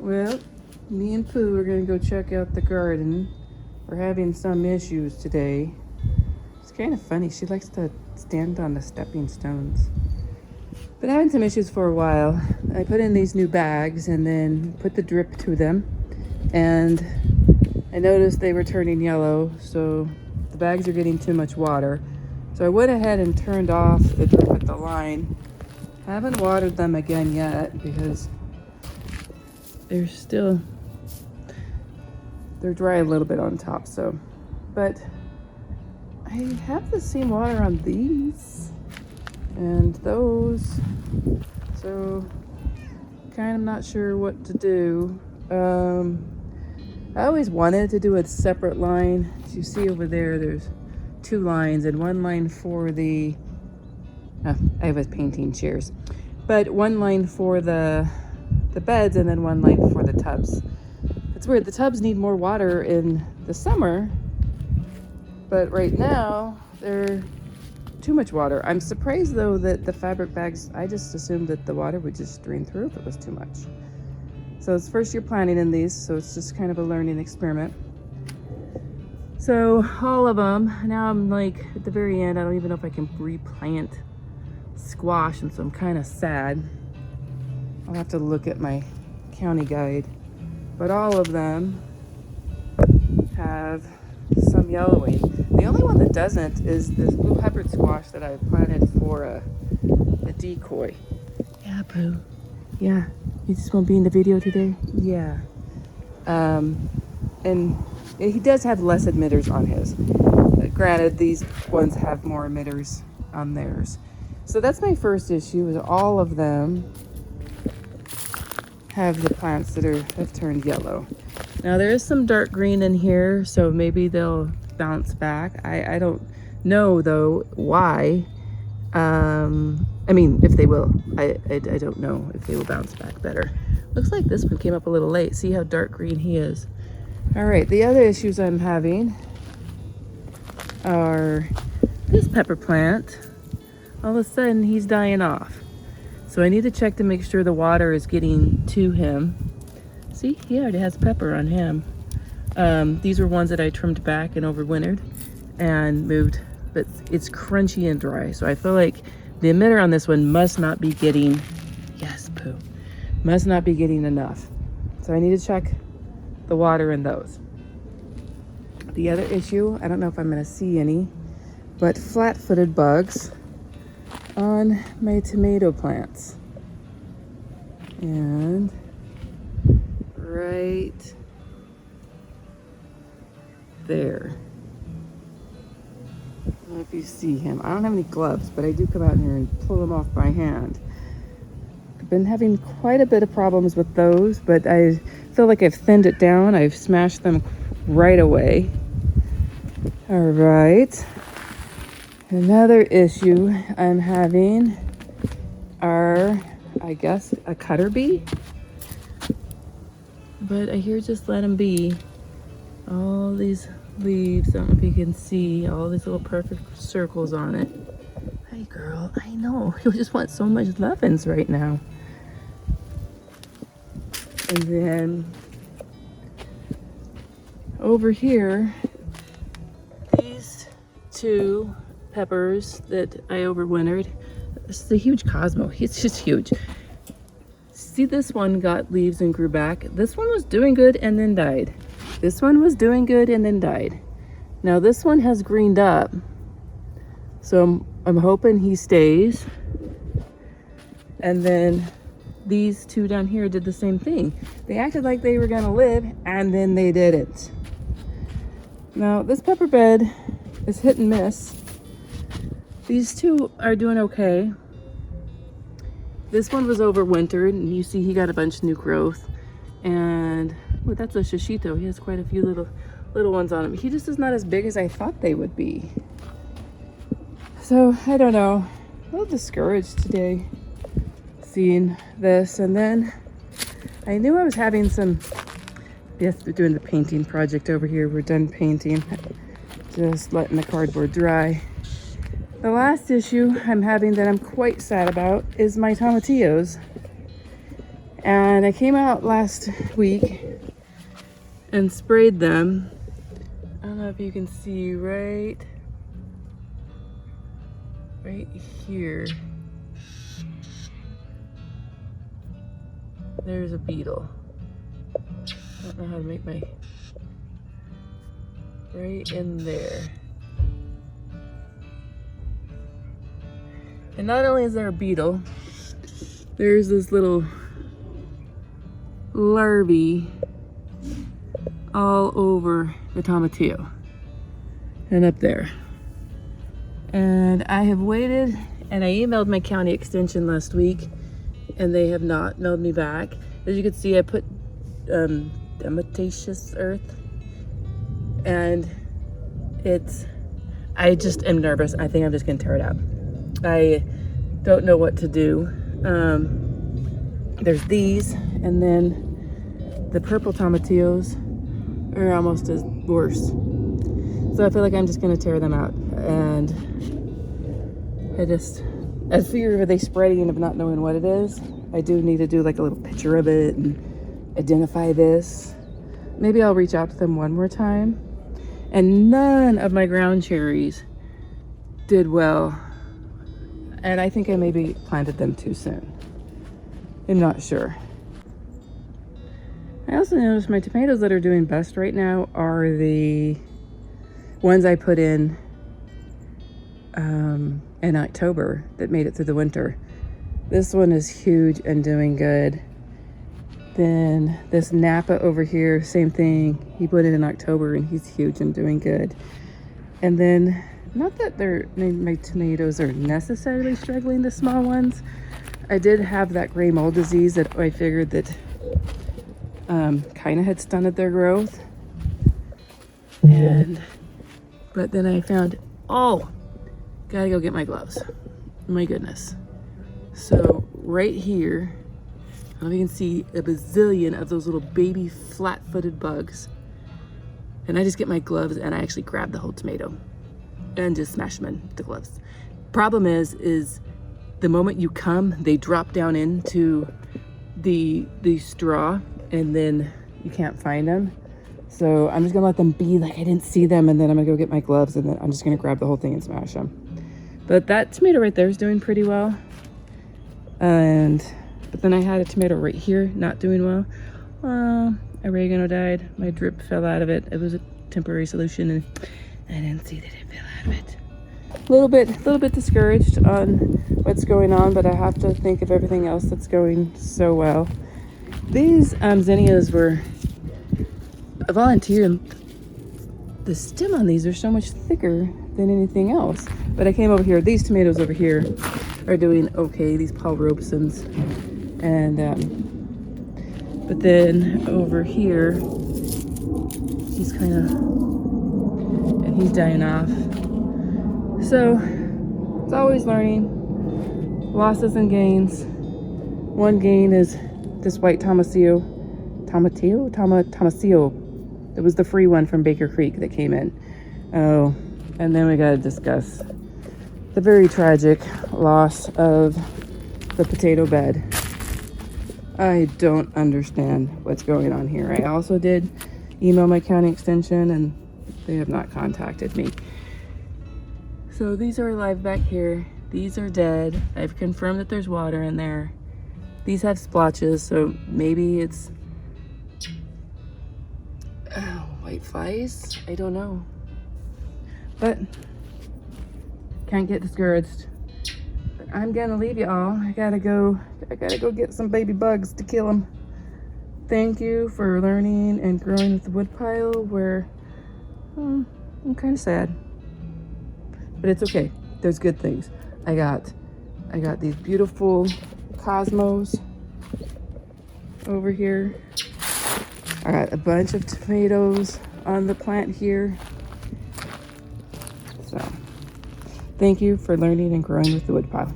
Well, me and Pooh are gonna go check out the garden. We're having some issues today. It's kind of funny. She likes to stand on the stepping stones. Been having some issues for a while. I put in these new bags and then put the drip to them. And I noticed they were turning yellow, so the bags are getting too much water. So I went ahead and turned off the drip at the line. I haven't watered them again yet because they're dry a little bit on top, so. But I have the same water on these and those, so kind of not sure what to do. I always wanted to do a separate line. As you see over there, there's two lines, and one line for the I was painting chairs, but one line for the beds and then one line for the tubs. It's weird, the tubs need more water in the summer, but right now they're too much water. I'm surprised though that the fabric bags, I just assumed that the water would just drain through if it was too much. So it's first year planting in these, so it's just kind of a learning experiment. So all of them, now I'm like at the very end, I don't even know if I can replant squash, and so I'm kind of sad. I'll have to look at my county guide, but all of them have some yellowing. The only one that doesn't is this blue peppered squash that I planted for a decoy. Yeah, Pooh. Yeah, you just won't be in the video today? Yeah. And he does have less emitters on his. Granted, these ones have more emitters on theirs. So that's my first issue, is all of them have the plants that have turned yellow. Now there is some dark green in here, so maybe they'll bounce back. I don't know though why. I mean, if they will. I don't know if they will bounce back better. Looks like this one came up a little late. See how dark green he is. All right, the other issues I'm having are this pepper plant. All of a sudden he's dying off. So I need to check to make sure the water is getting to him. See, he already has pepper on him. These were ones that I trimmed back and overwintered and moved, but it's crunchy and dry. So I feel like the emitter on this one must not be getting, yes, Pooh, must not be getting enough. So I need to check the water in those. The other issue, I don't know if I'm gonna see any, but flat-footed bugs on my tomato plants. And right there. I don't know if you see him. I don't have any gloves, but I do come out here and pull them off by hand. I've been having quite a bit of problems with those, but I feel like I've thinned it down. I've smashed them right away. All right. Another issue I'm having are, I guess, a cutter bee. But I hear just let them be. All these leaves, I don't know if you can see, all these little perfect circles on it. Hey girl, I know, you just want so much lovin's right now. And then over here, these two peppers that I overwintered. This is a huge Cosmo. It's just huge. See, this one got leaves and grew back. This one was doing good and then died. This one was doing good and then died. Now this one has greened up, so I'm hoping he stays. And then these two down here did the same thing. They acted like they were gonna live and then they didn't. Now this pepper bed is hit and miss. These two are doing okay. This one was overwintered, and you see he got a bunch of new growth. And oh, that's a shishito. He has quite a few little ones on him. He just is not as big as I thought they would be. So I don't know. A little discouraged today seeing this. And then I knew I was having some. Yes, we're doing the painting project over here. We're done painting. Just letting the cardboard dry. The last issue I'm having that I'm quite sad about is my tomatillos. And I came out last week and sprayed them. I don't know if you can see right here. There's a beetle. I don't know how to make my, right in there. And not only is there a beetle, there's this little larvae all over the tomatillo and up there. And I have waited, and I emailed my county extension last week, and they have not mailed me back. As you can see, I put diatomaceous earth, and I just am nervous. I think I'm just gonna tear it out. I don't know what to do. There's these, and then the purple tomatillos are almost as worse. So I feel like I'm just gonna tear them out. And I fear of they spreading of not knowing what it is. I do need to do like a little picture of it and identify this. Maybe I'll reach out to them one more time. And none of my ground cherries did well. And I think I maybe planted them too soon. I'm not sure. I also noticed my tomatoes that are doing best right now are the ones I put in October that made it through the winter. This one is huge and doing good. Then this Napa over here, same thing. He put it in October and he's huge and doing good. And then, not that my tomatoes are necessarily struggling, the small ones. I did have that gray mold disease that I figured that kind of had stunted their growth. But then I found, gotta go get my gloves. My goodness. So right here, I don't know if you can see a bazillion of those little baby flat-footed bugs. And I just get my gloves and I actually grab the whole tomato and just smash them in the gloves. Problem is the moment you come, they drop down into the straw and then you can't find them. So I'm just gonna let them be like I didn't see them, and then I'm gonna go get my gloves and then I'm just gonna grab the whole thing and smash them. But that tomato right there is doing pretty well. But then I had a tomato right here not doing well. Oregano died. My drip fell out of it. It was a temporary solution and I didn't see that it fell out of it. A little bit discouraged on what's going on, but I have to think of everything else that's going so well. These zinnias were a volunteer. The stem on these are so much thicker than anything else. But I came over here. These tomatoes over here are doing okay. These Paul Robesons, and but then over here, he's dying off. So it's always learning, losses and gains. One gain is this white tomatillo. It was the free one from Baker Creek that came in. Oh, and then we got to discuss the very tragic loss of the potato bed. I don't understand what's going on here. I also did email my county extension and they have not contacted me. So these are alive back here. These are dead. I've confirmed that there's water in there. These have splotches, so maybe it's white flies. I don't know. But can't get discouraged. But I'm gonna leave you all. I gotta go get some baby bugs to kill them. Thank you for learning and growing with the woodpile, where I'm kind of sad. But it's okay. There's good things. I got these beautiful cosmos over here. I got a bunch of tomatoes on the plant here. So, thank you for learning and growing with the woodpile.